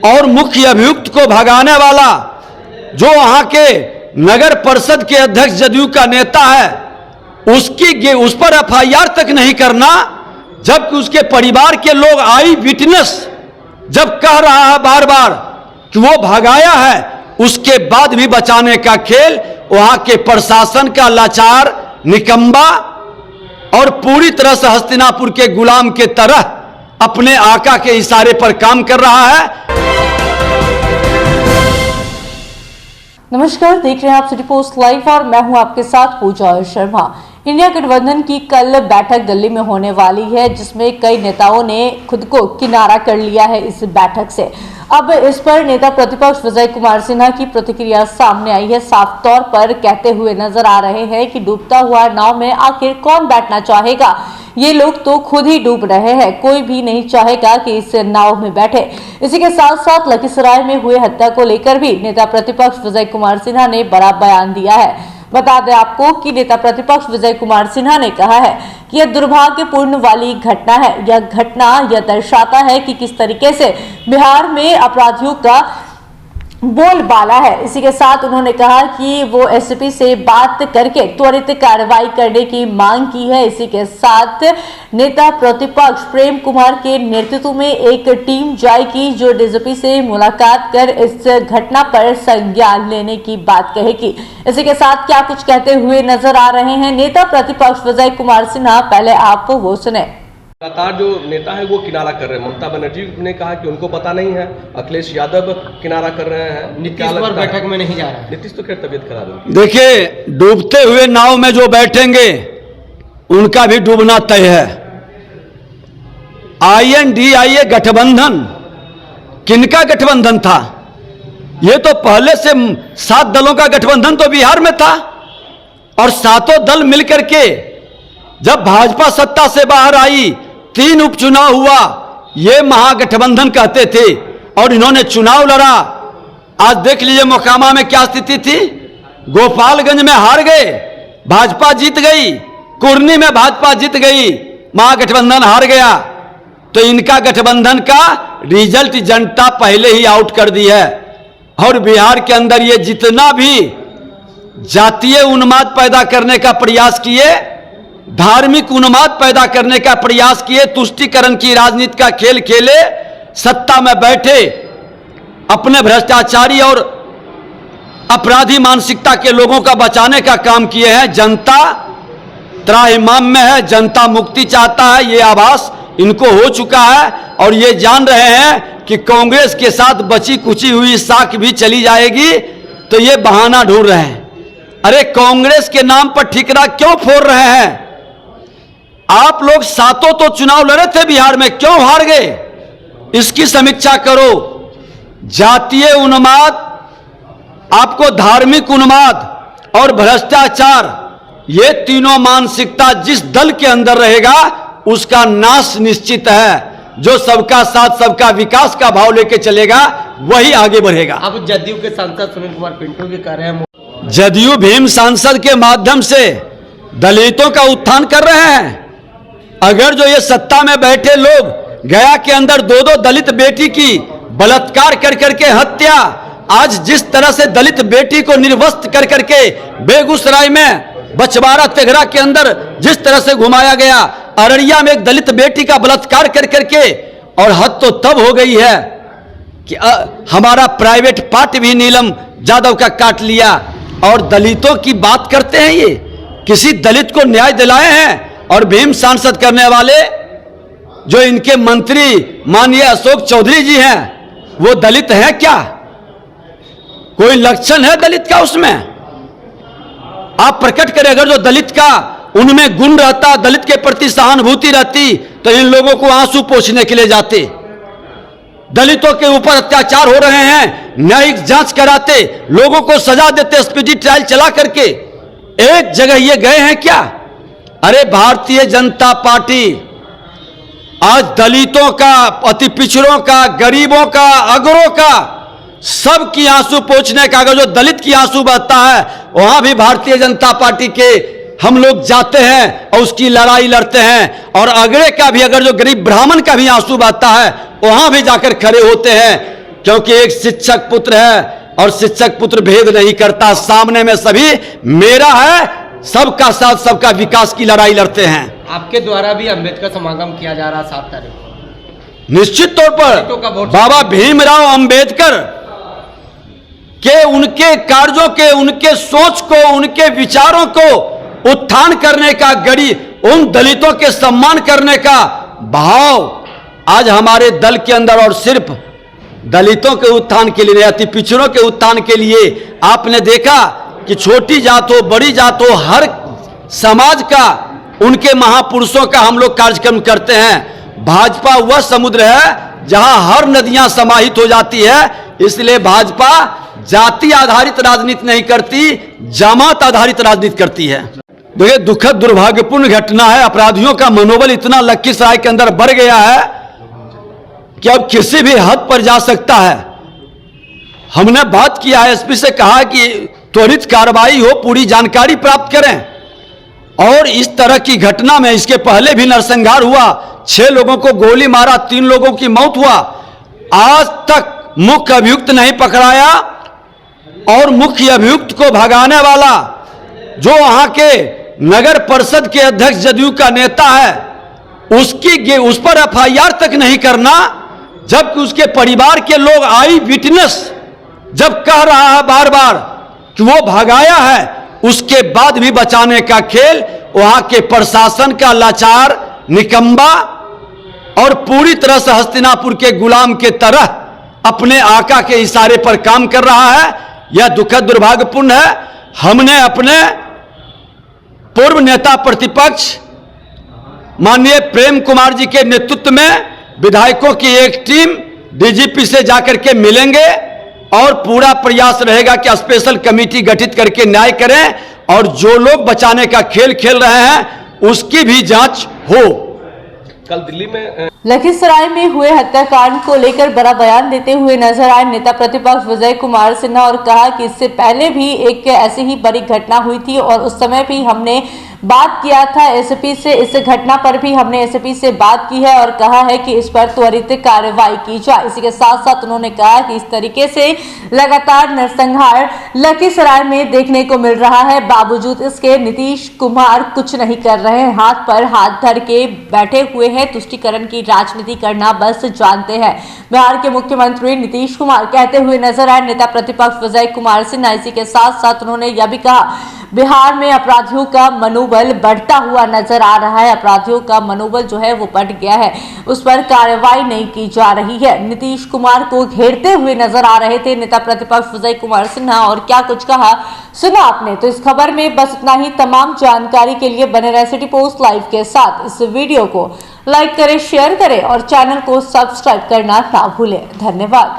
और मुख्य अभियुक्त को भगाने वाला जो वहां के नगर परिषद के अध्यक्ष जदयू का नेता है, उस पर एफआईआर तक नहीं करना, जबकि उसके परिवार के लोग आई विटनेस जब कह रहा है बार बार कि वो भगाया है, उसके बाद भी बचाने का खेल वहां के प्रशासन का लाचार, निकम्बा और पूरी तरह से हस्तिनापुर के गुलाम के तरह अपने आका के इशारे पर काम कर रहा है। नमस्कार, देख रहे हैं आप सिटी पोस्ट लाइव और मैं हूं आपके साथ पूजा शर्मा। इंडिया गठबंधन की कल बैठक दिल्ली में होने वाली है, जिसमें कई नेताओं ने खुद को किनारा कर लिया है इस बैठक से। अब इस पर नेता प्रतिपक्ष विजय कुमार सिन्हा की प्रतिक्रिया सामने आई है। साफ तौर पर कहते हुए नजर आ रहे हैं कि डूबता हुआ नाव में आखिर कौन बैठना चाहेगा। ये लोग तो खुद ही डूब रहे हैं, कोई भी नहीं चाहेगा कि इस नाव में बैठे। इसी के साथ साथ लखीसराय में हुए हत्या को लेकर भी नेता प्रतिपक्ष विजय कुमार सिन्हा ने बड़ा बयान दिया है। बता दें आपको कि नेता प्रतिपक्ष विजय कुमार सिन्हा ने कहा है कि यह दुर्भाग्यपूर्ण वाली घटना है। यह घटना यह दर्शाता है कि किस तरीके से बिहार में अपराधियों का बोलबाला है। इसी के साथ उन्होंने कहा कि वो एसपी से बात करके त्वरित कार्रवाई करने की मांग की है। इसी के साथ नेता प्रतिपक्ष प्रेम कुमार के नेतृत्व में एक टीम जाएगी जो डीजीपी से मुलाकात कर इस घटना पर संज्ञान लेने की बात कहेगी। इसी के साथ क्या कुछ कहते हुए नजर आ रहे हैं नेता प्रतिपक्ष विजय कुमार सिन्हा, पहले आप वो सुने। लगातार जो नेता है वो किनारा कर रहे हैं। ममता बनर्जी ने कहा कि उनको पता नहीं है, अखिलेश यादव किनारा कर रहे हैं, नीतीश पर बैठक में नहीं जा रहा है। नीतीश तो खैर तबीयत खराब है। देखिए, डूबते हुए नाव में जो बैठेंगे उनका भी डूबना तय है। INDIA गठबंधन किनका गठबंधन था? ये तो पहले से 7 दलों का गठबंधन तो बिहार में था, और 7 दल मिलकर के जब भाजपा सत्ता से बाहर आई, 3 उपचुनाव हुआ, ये महागठबंधन कहते थे और इन्होंने चुनाव लड़ा। आज देख लीजिए मोकामा में क्या स्थिति थी, गोपालगंज में हार गए, भाजपा जीत गई, कुर्नी में भाजपा जीत गई, महागठबंधन हार गया। तो इनका गठबंधन का रिजल्ट जनता पहले ही आउट कर दी है। और बिहार के अंदर ये जितना भी जातीय उन्माद पैदा करने का प्रयास किए, धार्मिक उन्माद पैदा करने का प्रयास किए, तुष्टीकरण की राजनीति का खेल खेले, सत्ता में बैठे अपने भ्रष्टाचारी और अपराधी मानसिकता के लोगों का बचाने का काम किए हैं। जनता त्राहिमाम में है, जनता मुक्ति चाहता है, ये आभास इनको हो चुका है और ये जान रहे हैं कि कांग्रेस के साथ बची कुची हुई साख भी चली जाएगी, तो ये बहाना ढूंढ रहे हैं। अरे कांग्रेस के नाम पर ठिकरा क्यों फोड़ रहे हैं? आप लोग 7 तो चुनाव लड़े थे बिहार में, क्यों हार गए? इसकी समीक्षा करो। जातीय उन्माद, आपको धार्मिक उन्माद और भ्रष्टाचार, ये तीनों मानसिकता जिस दल के अंदर रहेगा उसका नाश निश्चित है। जो सबका साथ सबका विकास का भाव लेके चलेगा वही आगे बढ़ेगा। अब जदयू के सांसद सुनील कुमार पिंटू भी कह रहे हैं, जदयू भीम सांसद के माध्यम से दलितों का उत्थान कर रहे हैं। अगर जो ये सत्ता में बैठे लोग गया के अंदर 2-2 दलित बेटी की बलात्कार कर करके हत्या, आज जिस तरह से दलित बेटी को निर्वस्त्र कर करके बेगूसराय में बछवाड़ा तेघरा के अंदर जिस तरह से घुमाया गया, अररिया में एक दलित बेटी का बलात्कार कर करके, और हद तो तब हो गई है कि हमारा प्राइवेट पार्ट भी नीलम यादव का काट लिया। और दलितों की बात करते हैं, ये किसी दलित को न्याय दिलाए हैं? और भीम सांसद करने वाले जो इनके मंत्री माननीय अशोक चौधरी जी हैं, वो दलित हैं क्या? कोई लक्षण है दलित का उसमें? आप प्रकट करें। अगर जो दलित का उनमें गुण रहता, दलित के प्रति सहानुभूति रहती, तो इन लोगों को आंसू पोंछने के लिए जाते। दलितों के ऊपर अत्याचार हो रहे हैं, न्यायिक जांच कराते, लोगों को सजा देते, स्पीडी ट्रायल चला करके। एक जगह ये गए हैं क्या? अरे भारतीय जनता पार्टी आज दलितों का, अति पिछड़ों का, गरीबों का, अगरों का, सबकी आंसू पोंछने का, अगर जो दलित की आंसू बहता है वहां भी भारतीय जनता पार्टी के हम लोग जाते हैं और उसकी लड़ाई लड़ते हैं। और अगड़े का भी, अगर जो गरीब ब्राह्मण का भी आंसू बहता है वहां भी जाकर खड़े होते हैं। क्योंकि एक शिक्षक पुत्र है और शिक्षक पुत्र भेद नहीं करता, सामने में सभी मेरा है, सबका साथ सबका विकास की लड़ाई लड़ते हैं। आपके द्वारा भी अंबेडकर समागम किया जा रहा 7 तारीख को। निश्चित तौर पर बाबा भीमराव अंबेडकर के उनके कार्यों के, उनके सोच को, उनके विचारों को उत्थान करने का, गरीब उन दलितों के सम्मान करने का भाव आज हमारे दल के अंदर, और सिर्फ दलितों के उत्थान के लिए, अति पिछड़ों के उत्थान के लिए आपने देखा कि छोटी जात हो, बड़ी जात हो, हर समाज का, उनके महापुरुषों का हम लोग कार्यक्रम करते हैं। भाजपा वह समुद्र है जहां हर नदियां समाहित हो जाती है, इसलिए भाजपा जाति आधारित राजनीति नहीं करती, जमात आधारित राजनीति करती है। देखिए, दुखद दुर्भाग्यपूर्ण घटना है। अपराधियों का मनोबल इतना लखीसराय के अंदर बढ़ गया है कि अब किसी भी हद पर जा सकता है। हमने बात किया है, एसपी से कहा कि त्वरित कार्रवाई हो, पूरी जानकारी प्राप्त करें। और इस तरह की घटना में इसके पहले भी नरसंहार हुआ, 6 लोगों को गोली मारा, 3 लोगों की मौत हुआ। आज तक मुख्य अभियुक्त नहीं पकड़ाया, और मुख्य अभियुक्त को भगाने वाला जो वहां के नगर परिषद के अध्यक्ष जदयू का नेता है, उस पर एफआईआर तक नहीं करना, जबकि उसके परिवार के लोग, आई विटनेस जब कह रहा है बार बार कि वो भगाया है, उसके बाद भी बचाने का खेल वहां के प्रशासन का लाचार, निकम्बा और पूरी तरह से हस्तिनापुर के गुलाम के तरह अपने आका के इशारे पर काम कर रहा है। यह दुखद दुर्भाग्यपूर्ण है। हमने अपने पूर्व नेता प्रतिपक्ष माननीय प्रेम कुमार जी के नेतृत्व में विधायकों की एक टीम डीजीपी से जाकर के मिलेंगे, और पूरा प्रयास रहेगा कि स्पेशल कमेटी गठित करके न्याय करें, और जो लोग बचाने का खेल खेल रहे हैं उसकी भी जांच हो। कल दिल्ली में लखीसराय में हुए हत्याकांड को लेकर बड़ा बयान देते हुए नजर आए नेता प्रतिपक्ष विजय कुमार सिन्हा, और कहा कि इससे पहले भी एक ऐसी ही बड़ी घटना हुई थी और उस समय भी हमने बात किया था एसपी से। इस घटना पर भी हमने एसपी से बात की है और कहा है कि इस पर त्वरित कार्रवाई की जाए। इसी के साथ साथ उन्होंने कहा कि इस तरीके से लगातार नरसंहार लखीसराय में देखने को मिल रहा है, बावजूद इसके नीतीश कुमार कुछ नहीं कर रहे हैं, हाथ पर हाथ धर के बैठे हुए हैं, तुष्टीकरण की राजनीति करना बस जानते हैं। बिहार के मुख्यमंत्री नीतीश कुमार कहते हुए नजर आए नेता प्रतिपक्ष विजय कुमार सिन्हा। इसी के साथ साथ उन्होंने यह भी कहा बिहार में अपराधियों का मनोबल बढ़ता हुआ नजर आ रहा है, अपराधियों का मनोबल जो है वो बढ़ गया है, उस पर कार्रवाई नहीं की जा रही है। नीतीश कुमार को घेरते हुए नजर आ रहे थे नेता प्रतिपक्ष विजय कुमार सिन्हा, और क्या कुछ कहा सुना आपने। तो इस खबर में बस इतना ही। तमाम जानकारी के लिए बने रहे सिटी पोस्ट लाइव के साथ। इस वीडियो को लाइक करें, शेयर करें और चैनल को सब्सक्राइब करना ना भूलें। धन्यवाद।